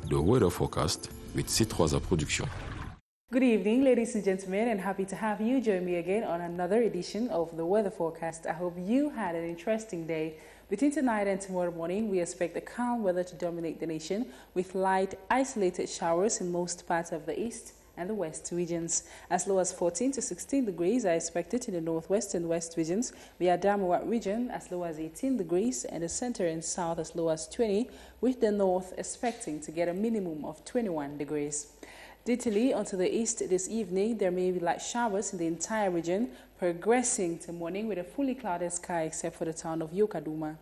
the weather forecast with C3 Production. Good evening, ladies and gentlemen, and happy to have you join me again on another edition of the weather forecast. I hope you had an interesting day. Between tonight and tomorrow morning, we expect a calm weather to dominate the nation with light, isolated showers in most parts of the east and the west regions. As low as 14 to 16 degrees are expected in the northwest and west regions, via Damawat region as low as 18 degrees, and the center and south as low as 20, with the north expecting to get a minimum of 21 degrees. Detailly onto the east this evening, there may be light showers in the entire region, progressing to morning with a fully clouded sky except for the town of Yokaduma.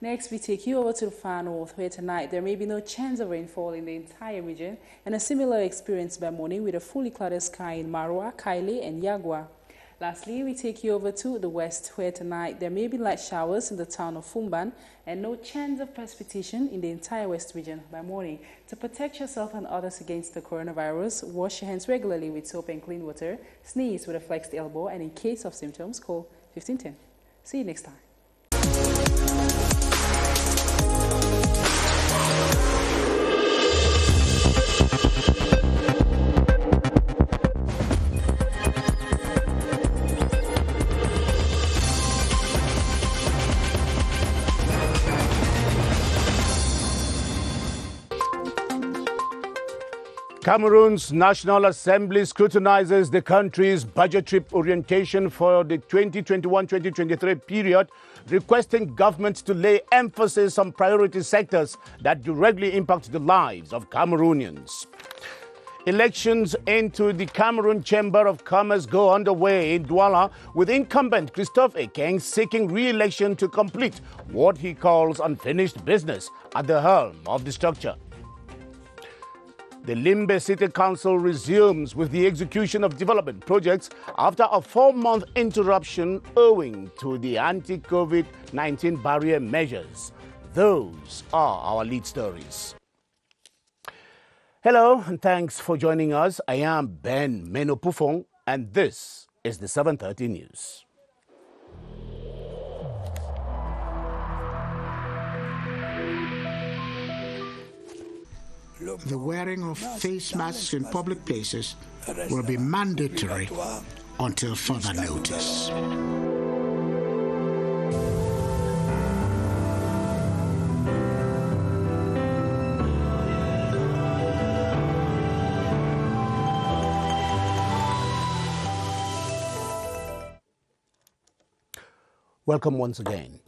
Next, we take you over to the far north, where tonight there may be no chance of rainfall in the entire region, and a similar experience by morning with a fully clouded sky in Marwa, Kaile, and Yagua. Lastly, we take you over to the west, where tonight there may be light showers in the town of Fumban and no chance of precipitation in the entire west region by morning. To protect yourself and others against the coronavirus, wash your hands regularly with soap and clean water, sneeze with a flexed elbow, and in case of symptoms, call 1510. See you next time. Cameroon's National Assembly scrutinizes the country's budgetary orientation for the 2021-2023 period, requesting government to lay emphasis on priority sectors that directly impact the lives of Cameroonians. Elections into the Cameroon Chamber of Commerce go underway in Douala, with incumbent Christophe Ekeng seeking re-election to complete what he calls unfinished business at the helm of the structure. The Limbe City Council resumes with the execution of development projects after a 4-month interruption owing to the anti-COVID-19 barrier measures. Those are our lead stories. Hello and thanks for joining us. I am Ben Menopufong and this is the 7:30 News. The wearing of face masks in public places will be mandatory until further notice. Welcome once again.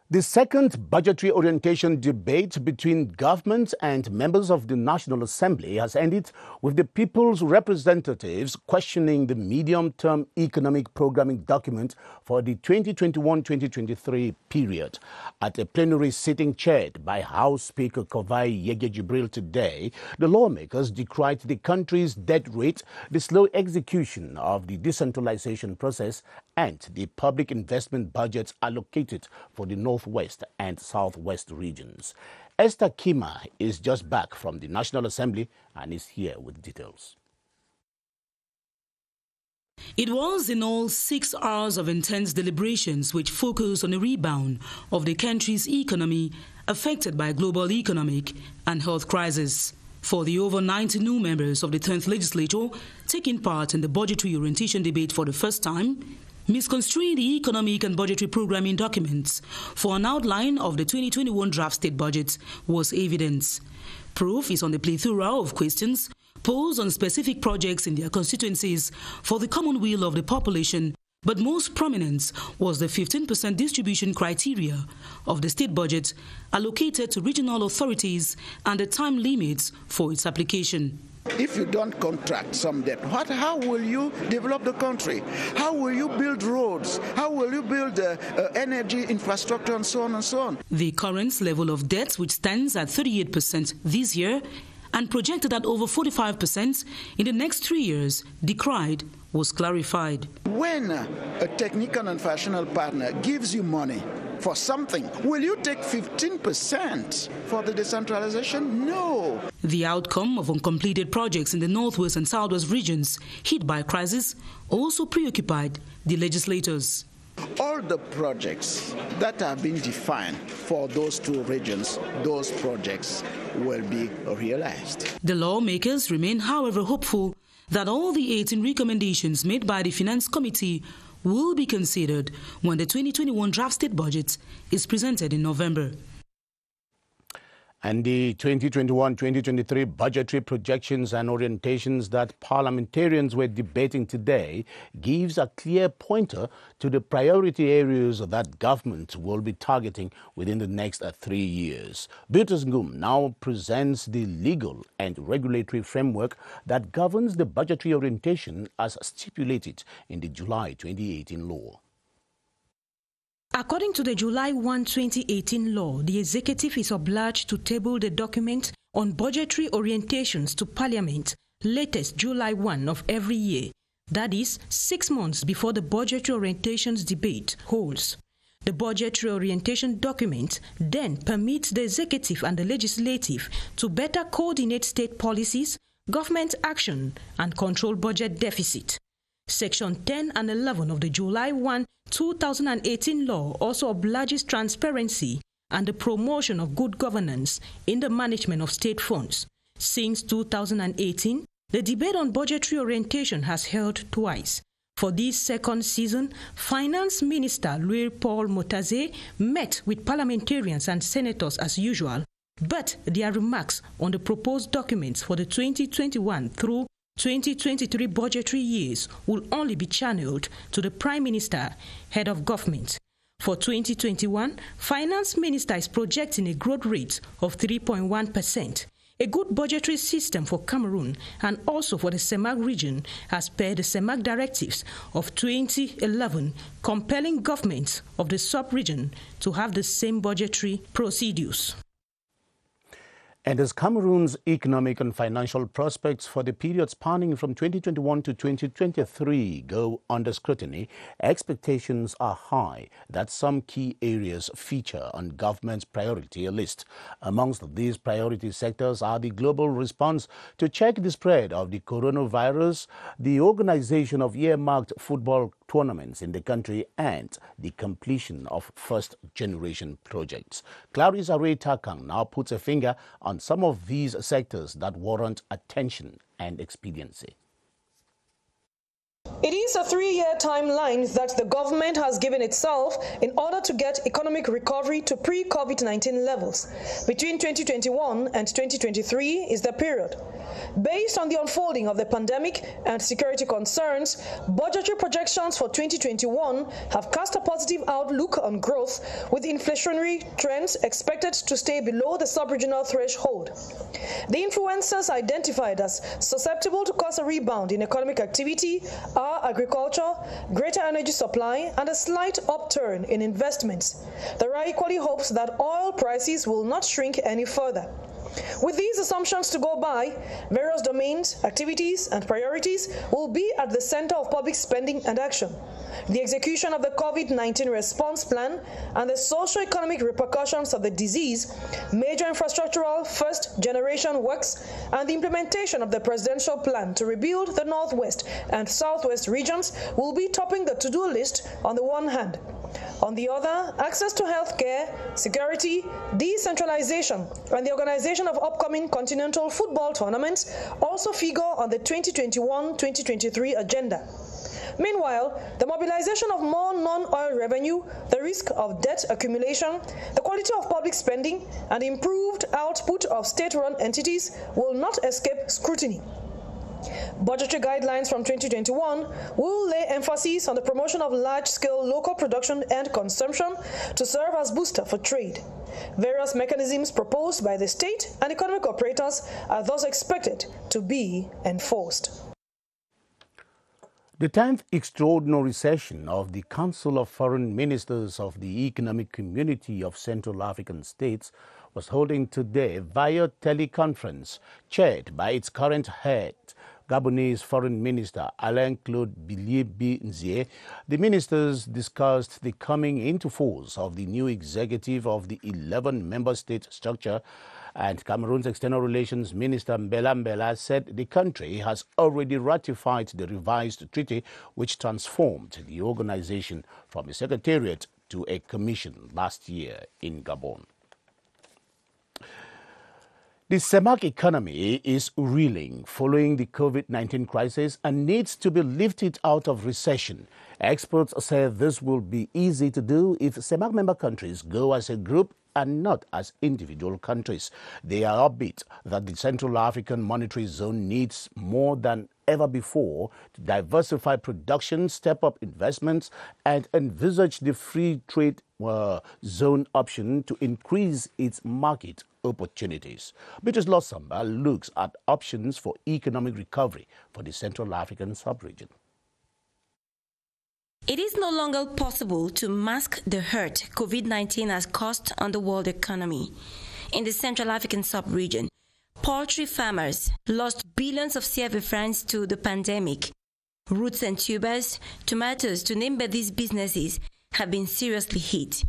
The second budgetary orientation debate between government and members of the National Assembly has ended with the people's representatives questioning the medium-term economic programming document for the 2021-2023 period. At a plenary sitting chaired by House Speaker Kovai Yege Jibril today, the lawmakers decried the country's debt rate, the slow execution of the decentralization process, and the public investment budgets allocated for the Northwest and Southwest regions. Esther Kima is just back from the National Assembly and is here with details. It was in all 6 hours of intense deliberations which focused on a rebound of the country's economy affected by global economic and health crisis. For the over 90 new members of the 10th legislature taking part in the budgetary orientation debate for the first time, misconstruing the economic and budgetary programming documents for an outline of the 2021 draft state budget was evident. Proof is on the plethora of questions posed on specific projects in their constituencies for the common weal of the population, but most prominent was the 15% distribution criteria of the state budget allocated to regional authorities and the time limits for its application. If you don't contract some debt, how will you develop the country? How will you build roads? How will you build energy infrastructure and so on and so on? The current level of debt, which stands at 38% this year and projected at over 45% in the next 3 years, decried, was clarified. When a technical and functional partner gives you money for something, will you take 15% for the decentralization? No. The outcome of uncompleted projects in the Northwest and Southwest regions hit by crisis also preoccupied the legislators. All the projects that have been defined for those two regions, those projects will be realized. The lawmakers remain, however, hopeful that all the 18 recommendations made by the Finance Committee will be considered when the 2021 draft state budget is presented in November. And the 2021-2023 budgetary projections and orientations that parliamentarians were debating today gives a clear pointer to the priority areas that government will be targeting within the next 3 years. Beatrice Ngum now presents the legal and regulatory framework that governs the budgetary orientation as stipulated in the July 2018 law. According to the July 1, 2018 law, the executive is obliged to table the document on budgetary orientations to Parliament latest July 1 of every year, that is, 6 months before the budgetary orientations debate holds. The budgetary orientation document then permits the executive and the legislative to better coordinate state policies, government action, and control budget deficit. Section 10 and 11 of the July 1, 2018 law also obliges transparency and the promotion of good governance in the management of state funds. Since 2018, the debate on budgetary orientation has held twice. For this second season, Finance Minister Louis-Paul Motazé met with parliamentarians and senators as usual, but their remarks on the proposed documents for the 2021 through 2023 budgetary years will only be channeled to the Prime Minister, head of government. For 2021, Finance Minister is projecting a growth rate of 3.1%, a good budgetary system for Cameroon and also for the CEMAC region as per the CEMAC directives of 2011, compelling governments of the sub-region to have the same budgetary procedures. And as Cameroon's economic and financial prospects for the period spanning from 2021 to 2023 go under scrutiny, expectations are high that some key areas feature on government's priority list. Amongst these priority sectors are the global response to check the spread of the coronavirus, the organization of earmarked football tournaments in the country, and the completion of first-generation projects. Clarissa Ray Takang now puts a finger on some of these sectors that warrant attention and expediency. It is a 3-year timeline that the government has given itself in order to get economic recovery to pre-COVID-19 levels. Between 2021 and 2023 is the period. Based on the unfolding of the pandemic and security concerns, budgetary projections for 2021 have cast a positive outlook on growth, with inflationary trends expected to stay below the sub-regional threshold. The influences identified as susceptible to cause a rebound in economic activity are agriculture, greater energy supply, and a slight upturn in investments. There are equally hopes that oil prices will not shrink any further. With these assumptions to go by, various domains, activities, and priorities will be at the center of public spending and action. The execution of the COVID-19 response plan and the socio-economic repercussions of the disease, major infrastructural first-generation works, and the implementation of the presidential plan to rebuild the Northwest and Southwest regions will be topping the to-do list on the one hand. On the other, access to health care, security, decentralization, and the organization of upcoming continental football tournaments also figure on the 2021-2023 agenda. Meanwhile, the mobilization of more non-oil revenue, the risk of debt accumulation, the quality of public spending, and improved output of state-run entities will not escape scrutiny. Budgetary guidelines from 2021 will lay emphasis on the promotion of large-scale local production and consumption to serve as booster for trade. Various mechanisms proposed by the state and economic operators are thus expected to be enforced. The 10th extraordinary session of the Council of Foreign Ministers of the Economic Community of Central African States was holding today via teleconference, chaired by its current head, Gabonese Foreign Minister Alain-Claude Bilié-Nzie. The ministers discussed the coming into force of the new executive of the 11-member state structure And Cameroon's External Relations Minister Mbela Mbela said the country has already ratified the revised treaty which transformed the organization from a secretariat to a commission last year in Gabon. The CEMAC economy is reeling following the COVID-19 crisis and needs to be lifted out of recession. Experts say this will be easy to do if CEMAC member countries go as a group and not as individual countries. They are upbeat that the Central African Monetary Zone needs more than ever before to diversify production, step up investments, and envisage the free trade zone option to increase its market opportunities. Beatrice Losamba looks at options for economic recovery for the Central African sub-region. It is no longer possible to mask the hurt COVID-19 has caused on the world economy. In the Central African sub-region, poultry farmers lost billions of CFA francs to the pandemic. Roots and tubers, tomatoes, to name but these businesses, have been seriously hit.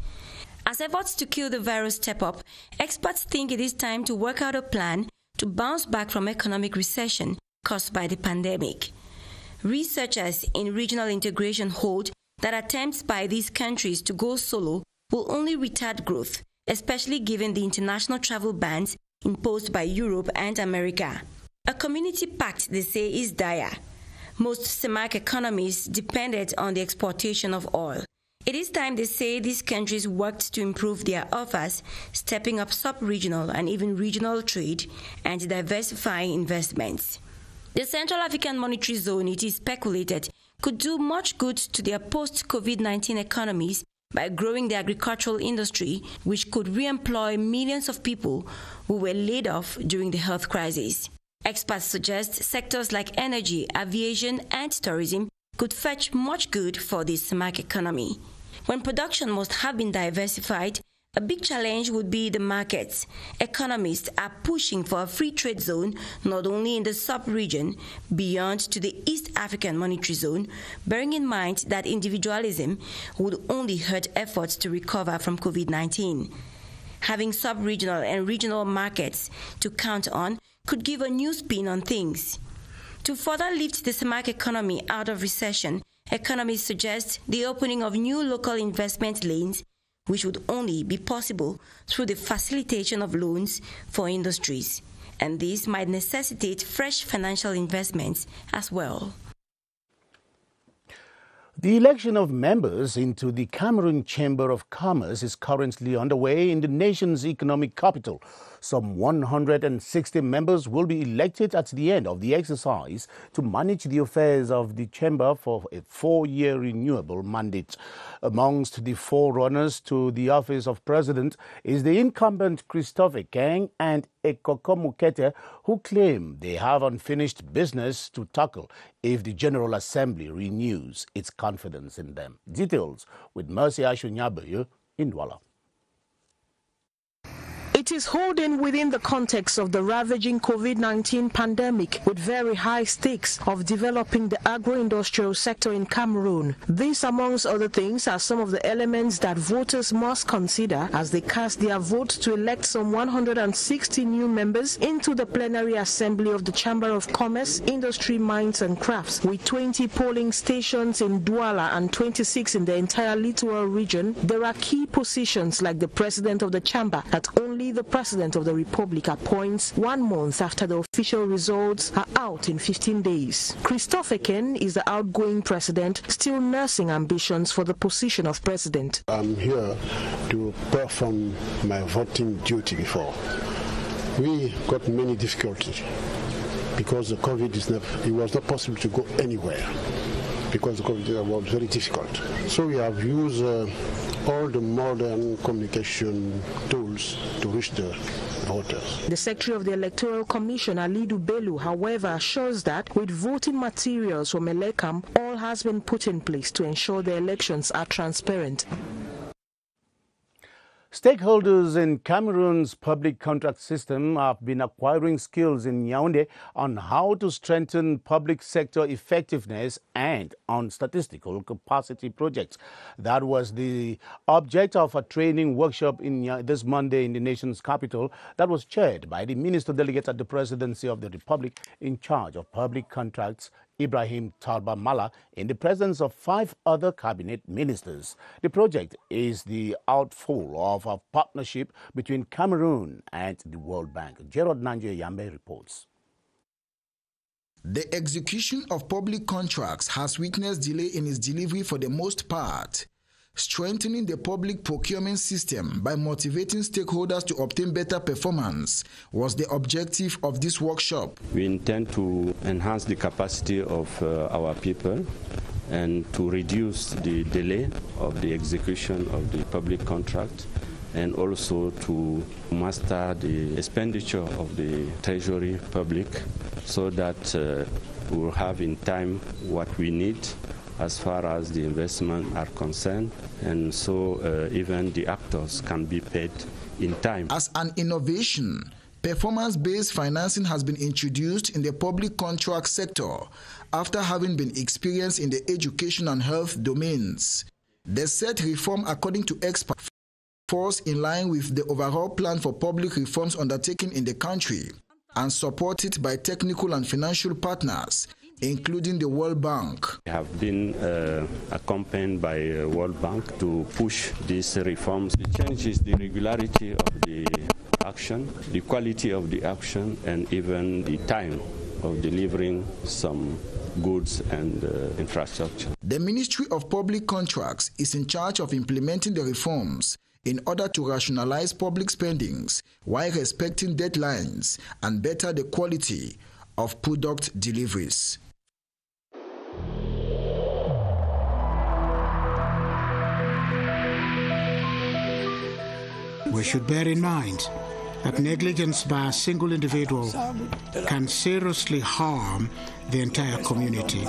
As efforts to kill the virus step up, experts think it is time to work out a plan to bounce back from economic recession caused by the pandemic. Researchers in regional integration hold that attempts by these countries to go solo will only retard growth, especially given the international travel bans imposed by Europe and America. A community pact, they say, is dire. Most CEMAC economies depended on the exportation of oil. It is time, they say, these countries worked to improve their offers, stepping up sub-regional and even regional trade and diversifying investments. The Central African Monetary Zone, it is speculated, could do much good to their post-COVID-19 economies by growing the agricultural industry, which could re-employ millions of people who were laid off during the health crisis. Experts suggest sectors like energy, aviation, and tourism could fetch much good for the CEMAC economy. When production must have been diversified, a big challenge would be the markets. Economists are pushing for a free trade zone not only in the sub-region, beyond to the East African Monetary Zone, bearing in mind that individualism would only hurt efforts to recover from COVID-19. Having sub-regional and regional markets to count on could give a new spin on things. To further lift the CEMAC economy out of recession, economists suggest the opening of new local investment lanes, which would only be possible through the facilitation of loans for industries. And this might necessitate fresh financial investments as well. The election of members into the Cameroon Chamber of Commerce is currently underway in the nation's economic capital. Some 160 members will be elected at the end of the exercise to manage the affairs of the chamber for a 4-year renewable mandate. Amongst the forerunners to the office of president is the incumbent Christophe Keng and Ekoko Mukete, who claim they have unfinished business to tackle if the General Assembly renews its confidence in them. Details with Mercy Ashunyabayo in Douala. It is holding within the context of the ravaging COVID-19 pandemic with very high stakes of developing the agro-industrial sector in Cameroon. These, amongst other things, are some of the elements that voters must consider as they cast their vote to elect some 160 new members into the plenary assembly of the Chamber of Commerce, Industry, Mines and Crafts. With 20 polling stations in Douala and 26 in the entire littoral region, there are key positions like the president of the chamber that only the President of the Republic appoints 1 month after the official results are out in 15 days. Christophe Eken is the outgoing president, still nursing ambitions for the position of president. I'm here to perform my voting duty before. We got many difficulties because the COVID it was not possible to go anywhere because the COVID was very difficult. So we have used all the modern communication tools to reach the voters. The Secretary of the Electoral Commission, Alidu Belu, however, assures that with voting materials from Elekam, all has been put in place to ensure the elections are transparent. Stakeholders in Cameroon's public contract system have been acquiring skills in Yaoundé on how to strengthen public sector effectiveness and on statistical capacity projects. That was the object of a training workshop this Monday in the nation's capital that was chaired by the Minister Delegate at the Presidency of the Republic in charge of public contracts, Ibrahim Talba Mala, in the presence of 5 other cabinet ministers. The project is the outflow of a partnership between Cameroon and the World Bank. Gerald Nanje Yambe reports. The execution of public contracts has witnessed delay in its delivery for the most part. Strengthening the public procurement system by motivating stakeholders to obtain better performance was the objective of this workshop. We intend to enhance the capacity of our people and to reduce the delay of the execution of the public contract, and also to master the expenditure of the Treasury public so that we will have in time what we need as far as the investment are concerned, and so even the actors can be paid in time. As an innovation, performance-based financing has been introduced in the public contract sector after having been experienced in the education and health domains. The said reform, according to experts, falls in line with the overall plan for public reforms undertaken in the country and supported by technical and financial partners, including the World Bank. We have been accompanied by World Bank to push these reforms. It changes the regularity of the action, the quality of the action, and even the time of delivering some goods and infrastructure. The Ministry of Public Contracts is in charge of implementing the reforms in order to rationalize public spendings while respecting deadlines and better the quality of product deliveries. We should bear in mind that negligence by a single individual can seriously harm the entire community.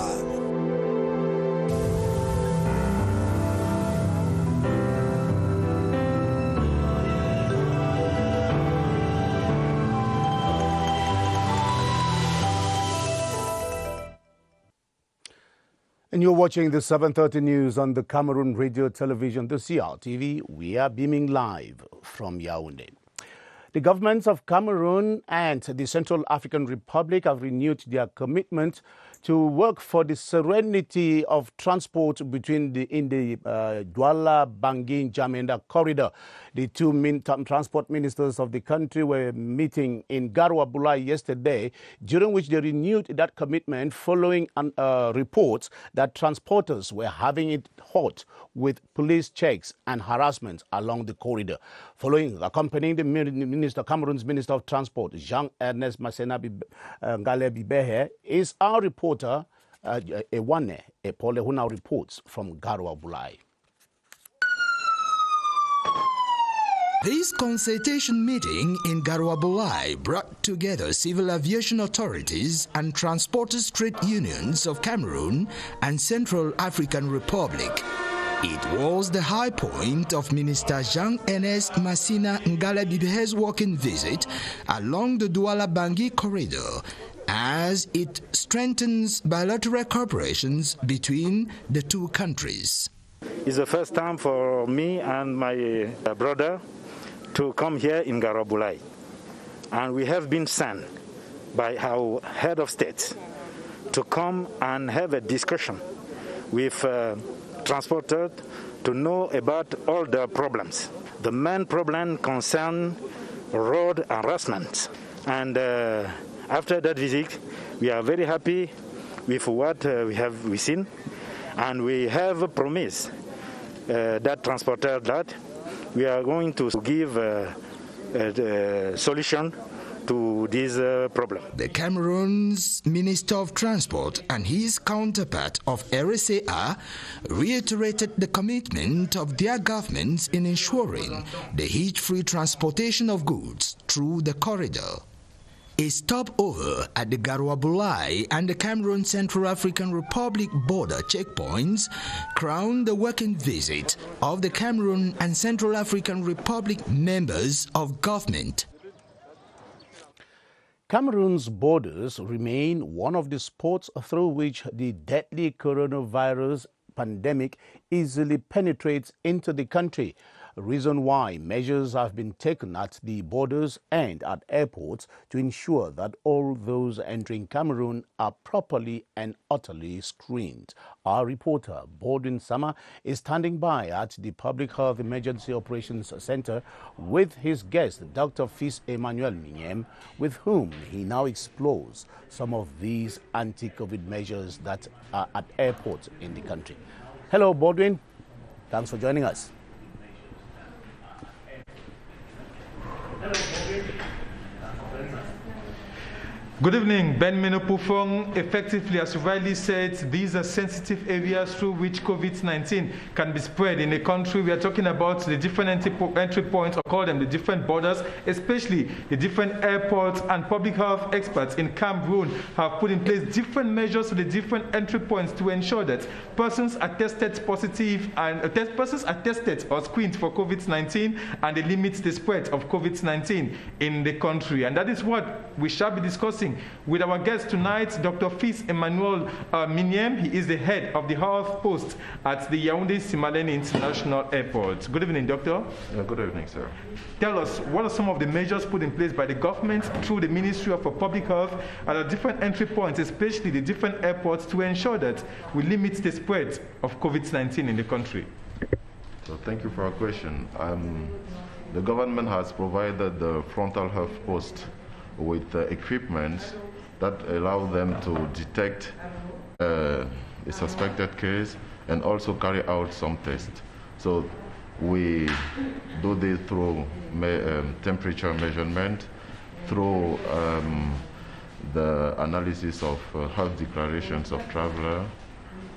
And you're watching the 7:30 news on the Cameroon Radio Television, the CRTV. We are beaming live from Yaoundé. The governments of Cameroon and the Central African Republic have renewed their commitment to work for the serenity of transport between in the Douala-Bangui-N'Djamena corridor. The 2 transport ministers of the country were meeting in Garoua-Boulay yesterday, during which they renewed that commitment following reports that transporters were having it hot with police checks and harassment along the corridor. Accompanying the Cameroon's Minister of Transport, Jean-Ernest Masséna Ngale Bibehe, is our reporter, Ewane Epole, who now reports from Garoua-Boulay. This consultation meeting in Garoua-Boulay brought together civil aviation authorities and transporters trade unions of Cameroon and Central African Republic. It was the high point of Minister Jean-Ernest Masséna Ngale Bibehe's working visit along the Douala-Bangui corridor, as it strengthens bilateral cooperations between the two countries. It's the first time for me and my brother to come here in Garoua-Boulay, and we have been sent by our head of state to come and have a discussion with transporters to know about all the problems. The main problem concern road harassment, and after that visit, we are very happy with what we seen, and we have promised that transporter that we are going to give a solution to this problem. The Cameroon's Minister of Transport and his counterpart of RSA reiterated the commitment of their governments in ensuring the hitch-free transportation of goods through the corridor. A stopover at the Garouabulai and the Cameroon Central African Republic border checkpoints crowned the working visit of the Cameroon and Central African Republic members of government. Cameroon's borders remain one of the spots through which the deadly coronavirus pandemic easily penetrates into the country. Reason why measures have been taken at the borders and at airports to ensure that all those entering Cameroon are properly and utterly screened. Our reporter, Baldwin Sama, is standing by at the Public Health Emergency Operations Center with his guest, Dr. Fils Emmanuel Mignem, with whom he now explores some of these anti-COVID measures that are at airports in the country. Hello, Baldwin. Thanks for joining us. Good evening, Ben Menopufong. Effectively, as you rightly said, these are sensitive areas through which COVID-19 can be spread in a country. We are talking about the different entry points, or call them the different borders, especially the different airports, and public health experts in Cameroon have put in place different measures to the different entry points to ensure that persons are tested positive and persons are tested or screened for COVID-19, and they limit the spread of COVID-19 in the country. And that is what we shall be discussing with our guest tonight, Dr. Fils Emmanuel Mignem. He is the head of the health post at the Yaoundé-Simalène International Airport. Good evening, Doctor. Good evening, sir. Tell us, what are some of the measures put in place by the government through the Ministry of Public Health at the different entry points, especially the different airports, to ensure that we limit the spread of COVID-19 in the country? So thank you for your question. The government has provided the frontal health post with equipment that allow them to detect a suspected case and also carry out some tests. So we do this through temperature measurement, through the analysis of health declarations of traveler,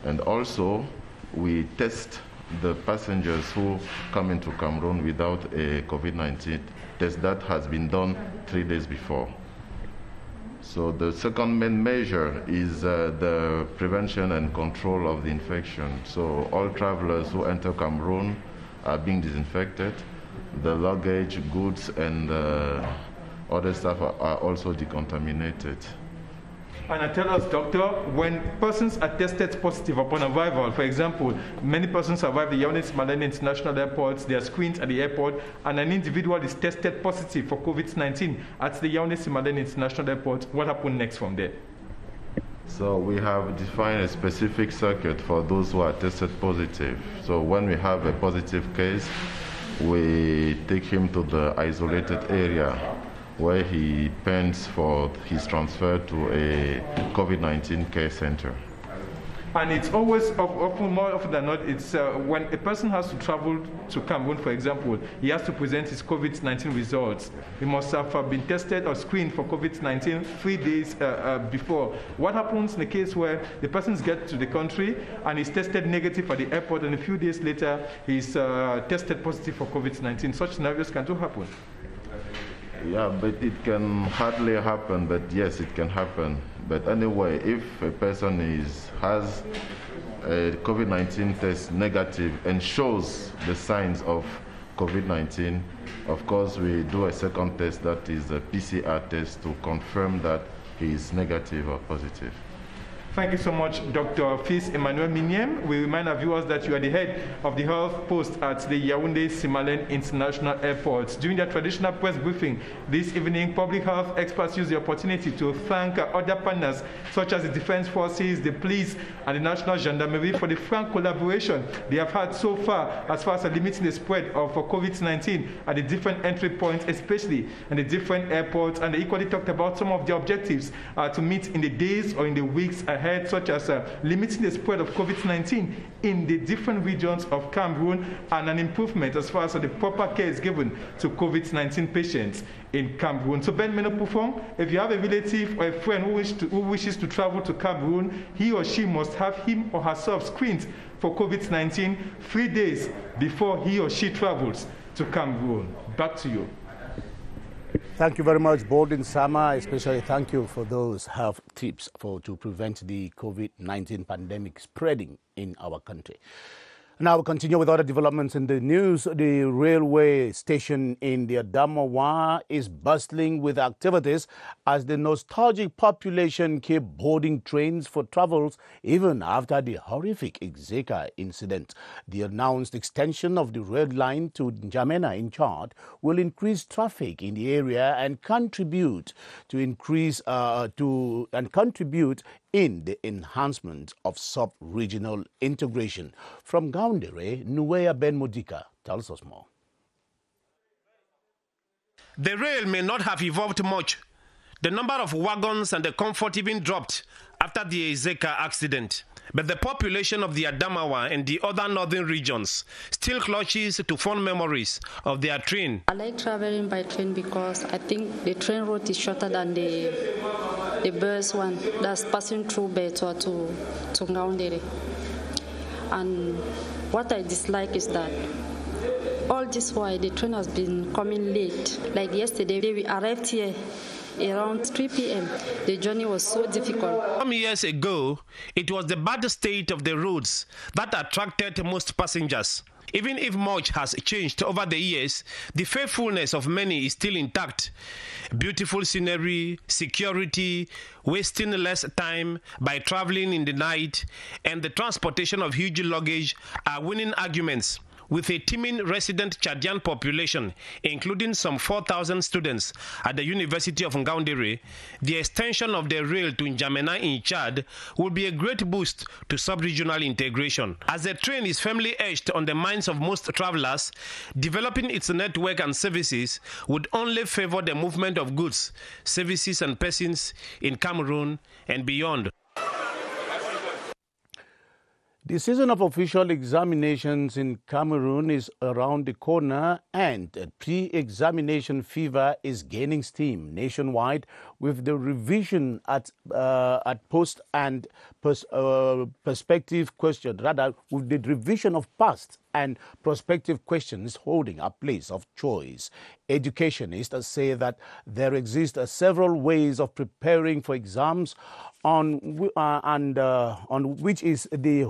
and also we test the passengers who come into Cameroon without a COVID-19 test that has been done 3 days before. So the second main measure is the prevention and control of the infection. So all travelers who enter Cameroon are being disinfected. The luggage, goods, and other stuff are also decontaminated. And tell us, doctor, when persons are tested positive upon arrival, for example, many persons arrive at the Yaoundé-Simalène International Airport, they are screened at the airport, and an individual is tested positive for COVID-19 at the Yaoundé-Simalène International Airport. What happens next from there? So we have defined a specific circuit for those who are tested positive. So when we have a positive case, we take him to the isolated area where he pens for his transfer to a COVID-19 care center. And it's always, more often than not, it's when a person has to travel to Cameroon, for example, he has to present his COVID-19 results. He must have been tested or screened for COVID-19 3 days before. What happens in the case where the persons get to the country and is tested negative at the airport, and a few days later he's tested positive for COVID-19? Such scenarios can do happen. Yeah, but it can hardly happen, but yes, it can happen. But anyway, if a person has a COVID-19 test negative and shows the signs of COVID-19, of course, we do a second test, that is a PCR test, to confirm that he is negative or positive. Thank you so much, Dr. Fils Emmanuel Mignem. We remind our viewers that you are the head of the health post at the Yaoundé-Simalène International Airport. During their traditional press briefing this evening, public health experts used the opportunity to thank other partners such as the Defense Forces, the police, and the National Gendarmerie for the frank collaboration they have had so far as limiting the spread of COVID-19 at the different entry points, especially in the different airports. And they equally talked about some of the objectives to meet in the days or in the weeks ahead, such as limiting the spread of COVID-19 in the different regions of Cameroon, and an improvement as far as the proper care is given to COVID-19 patients in Cameroon. So Ben Menopufong, if you have a relative or a friend who wishes to travel to Cameroon, he or she must have him or herself screened for COVID-19 3 days before he or she travels to Cameroon. Back to you. Thank you very much, Borden Sama. Especially thank you for those health tips to prevent the COVID-19 pandemic spreading in our country. Now we'll continue with other developments in the news. The railway station in the Adamawa is bustling with activities as the nostalgic population keep boarding trains for travels even after the horrific Izeka incident. The announced extension of the rail line to N'Djamena in Chad will increase traffic in the area and contribute in the enhancement of sub-regional integration. From Gaoundere, Nuweya Ben Modika tells us more. The rail may not have evolved much. The number of wagons and the comfort even dropped after the Izeka accident. But the population of the Adamawa and the other northern regions still clutches to fond memories of their train. I like traveling by train because I think the train route is shorter than the bus one that's passing through Betua to Ngaoundere. And what I dislike is that all this while the train has been coming late. Like yesterday, we arrived here around 3 p.m. The journey was so difficult. Some years ago, it was the bad state of the roads that attracted most passengers. Even if much has changed over the years, the faithfulness of many is still intact. Beautiful scenery, security, wasting less time by traveling in the night, and the transportation of huge luggage are winning arguments. With a teeming resident Chadian population, including some 4,000 students at the University of Ngaoundere, the extension of the rail to N'Djamena in Chad will be a great boost to sub-regional integration. As the train is firmly etched on the minds of most travelers, developing its network and services would only favor the movement of goods, services and persons in Cameroon and beyond. The season of official examinations in Cameroon is around the corner, and pre-examination fever is gaining steam nationwide with the revision at post and perspective questions, rather with the revision of past and prospective questions holding a place of choice. Educationists say that there exist several ways of preparing for exams on which is the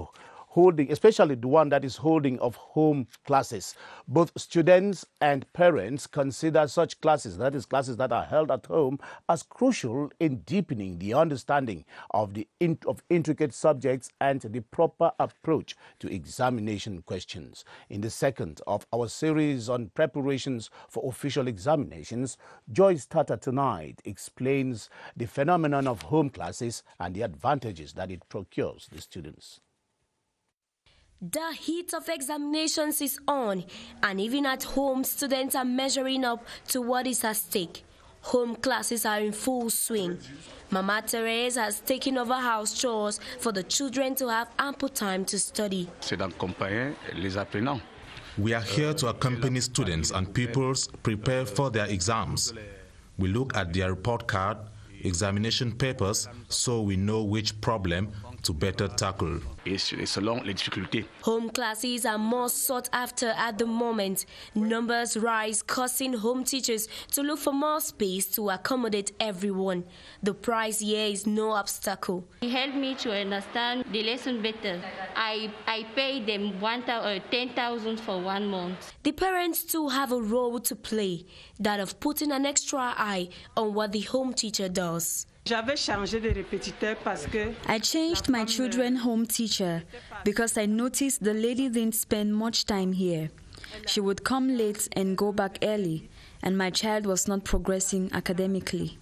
holding, especially the one that is holding of home classes. Both students and parents consider such classes, that is classes that are held at home, as crucial in deepening the understanding of intricate subjects and the proper approach to examination questions. In the second of our series on preparations for official examinations, Joyce Tata tonight explains the phenomenon of home classes and the advantages that it procures the students. The heat of examinations is on, and even at home, students are measuring up to what is at stake. Home classes are in full swing. Mama Therese has taken over house chores for the children to have ample time to study. We are here to accompany students and pupils prepare for their exams. We look at their report card, examination papers, so we know which problem to better tackle. Home classes are more sought after at the moment. Numbers rise, causing home teachers to look for more space to accommodate everyone. The price here is no obstacle. It helped me to understand the lesson better. I paid them 10,000 for 1 month. The parents too have a role to play, that of putting an extra eye on what the home teacher does. I changed my children's home teacher because I noticed the lady didn't spend much time here. She would come late and go back early, and my child was not progressing academically.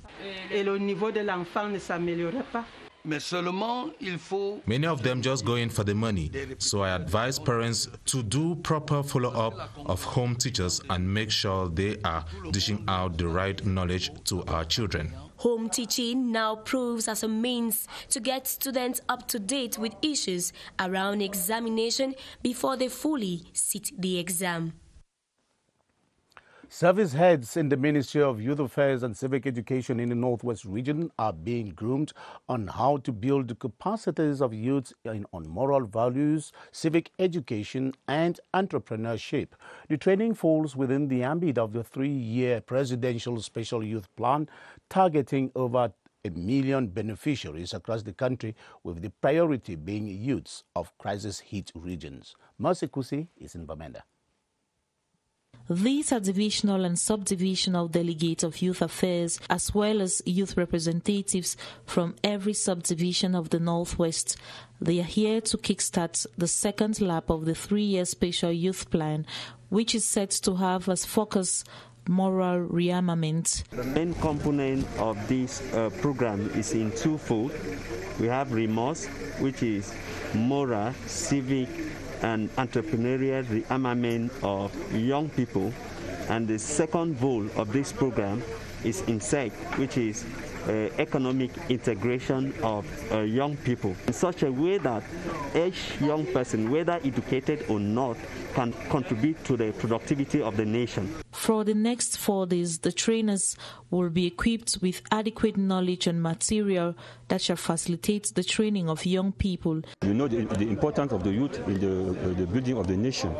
Many of them just go in for the money, so I advise parents to do proper follow-up of home teachers and make sure they are dishing out the right knowledge to our children. Home teaching now proves as a means to get students up to date with issues around examination before they fully sit the exam. Service heads in the Ministry of Youth Affairs and Civic Education in the Northwest region are being groomed on how to build the capacities of youths on moral values, civic education and entrepreneurship. The training falls within the ambit of the 3-year Presidential Special Youth Plan, targeting over 1 million beneficiaries across the country, with the priority being youths of crisis-hit regions. Mercy Kusi is in Bamenda. These are divisional and subdivisional delegates of youth affairs, as well as youth representatives from every subdivision of the Northwest. They are here to kickstart the second lap of the 3-year Special Youth Plan, which is set to have as focus moral rearmament. The main component of this program is in twofold. We have remorse, which is moral, civic, and entrepreneurial rearmament of young people. And the second goal of this program is INSEC, which is economic integration of young people, in such a way that each young person, whether educated or not, can contribute to the productivity of the nation. For the next 4 days, the trainers will be equipped with adequate knowledge and material that shall facilitate the training of young people. You know the importance of the youth in the building of the nation,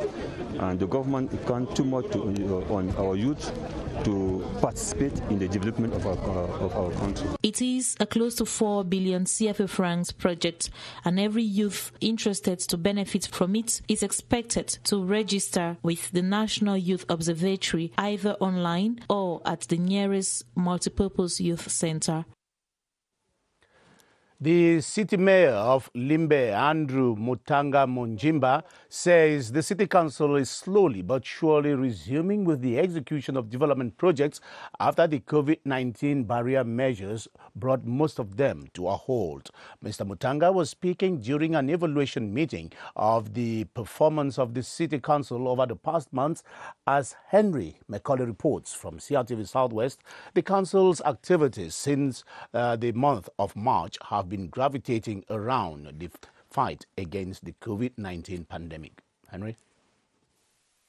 and the government can't too much on our youth to participate in the development of our country. It is a close to 4 billion CFA francs project, and every youth interested to benefit from it is expected to register with the National Youth Observatory, either online or at the nearest multipurpose youth center. The city mayor of Limbe, Andrew Mutanga Munjimba, says the city council is slowly but surely resuming with the execution of development projects after the COVID-19 barrier measures brought most of them to a halt. Mr. Mutanga was speaking during an evaluation meeting of the performance of the city council over the past months. As Henry McCauley reports from CRTV Southwest, the council's activities since the month of March have been gravitating around the fight against the COVID-19 pandemic. Henry?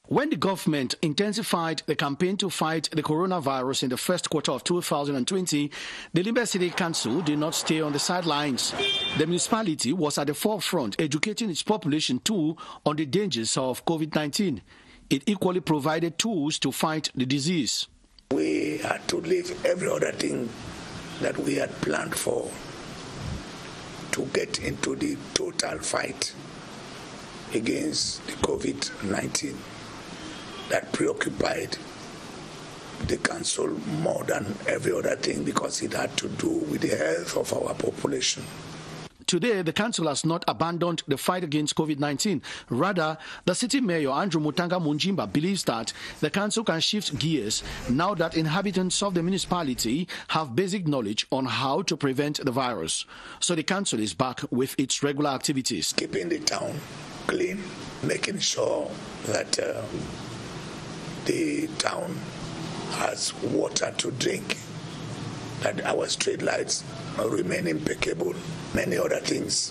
When the government intensified the campaign to fight the coronavirus in the first quarter of 2020, the Limbe City Council did not stay on the sidelines. The municipality was at the forefront, educating its population too on the dangers of COVID-19. It equally provided tools to fight the disease. We had to leave every other thing that we had planned for to get into the total fight against the COVID-19 that preoccupied the council more than every other thing, because it had to do with the health of our population. Today, the council has not abandoned the fight against COVID-19. Rather, the city mayor, Andrew Mutanga Munjimba, believes that the council can shift gears now that inhabitants of the municipality have basic knowledge on how to prevent the virus. So the council is back with its regular activities. Keeping the town clean, making sure that the town has water to drink, that our street lights remain impeccable, many other things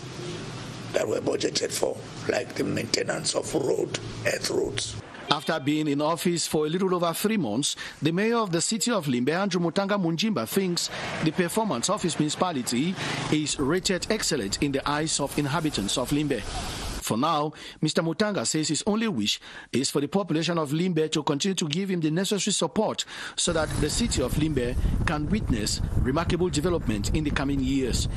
that were budgeted for, like the maintenance of earth roads. After being in office for a little over 3 months, the mayor of the city of Limbe, Andrew Mutanga Munjimba, thinks the performance of his municipality is rated excellent in the eyes of inhabitants of Limbe. For now, Mr. Mutanga says his only wish is for the population of Limbe to continue to give him the necessary support so that the city of Limbe can witness remarkable development in the coming years.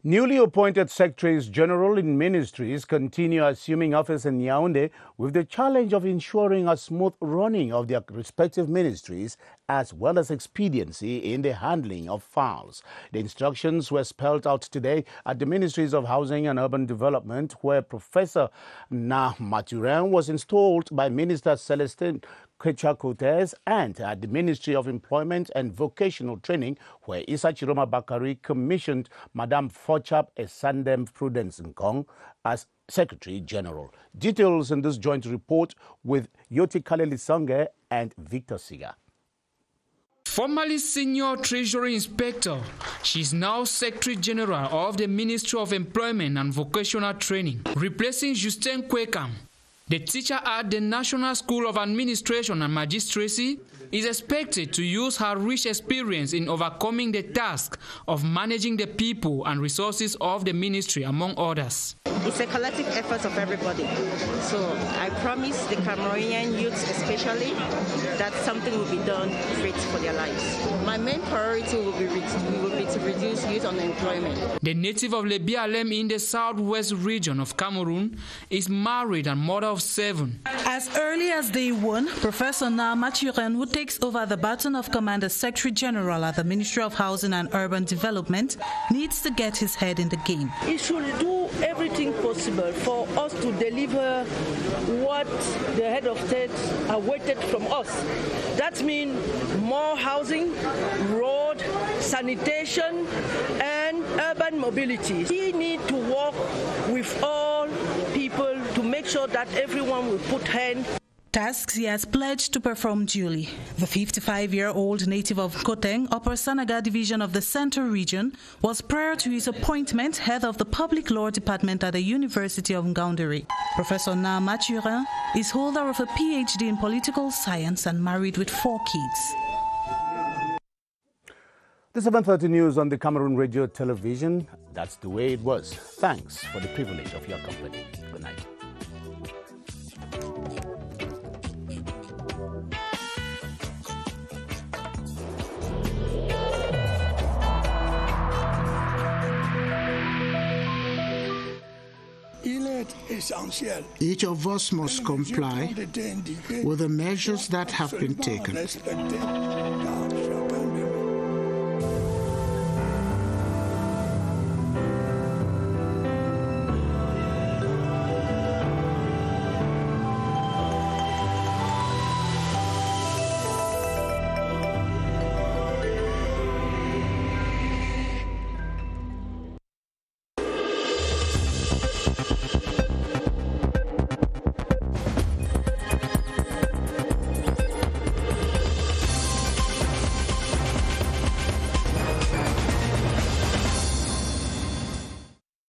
Newly appointed Secretaries General in ministries continue assuming office in Yaoundé with the challenge of ensuring a smooth running of their respective ministries as well as expediency in the handling of files. The instructions were spelled out today at the Ministries of Housing and Urban Development, where Professor Nah Maturin was installed by Minister Celestin Kechakotes, and at the Ministry of Employment and Vocational Training, where Issa Chiroma Bakari commissioned Madame Fochap Esandem Prudence Nkong as Secretary General. Details in this joint report with Yoti Kaleli Sange and Victor Siga. Formerly Senior Treasury Inspector, she is now Secretary General of the Ministry of Employment and Vocational Training, replacing Justin Kwekam. The teacher at the National School of Administration and Magistracy is expected to use her rich experience in overcoming the task of managing the people and resources of the ministry, among others. It's a collective effort of everybody. So I promise the Cameroonian youths especially that something will be done great for their lives. My main priority will be to reduce youth unemployment. The native of Lebialem in the southwest region of Cameroon is married and mother of 7. As early as day 1, Professor Na Maturin, who takes over the baton of Commander Secretary General at the Ministry of Housing and Urban Development, needs to get his head in the game. He should do everything possible for us to deliver what the head of state awaited from us. That means more housing, road, sanitation, and urban mobility. We need to work with all people to make sure that everyone will put hand. Tasks he has pledged to perform duly. The 55-year-old native of Koteng, Upper Sanaga Division of the Central Region, was prior to his appointment head of the Public Law Department at the University of Ngaoundéré. Professor Na Maturin is holder of a PhD in political science and married with 4 kids. The 7:30 news on the Cameroon Radio Television. That's the way it was. Thanks for the privilege of your company. Good night. Each of us must comply with the measures that have been taken.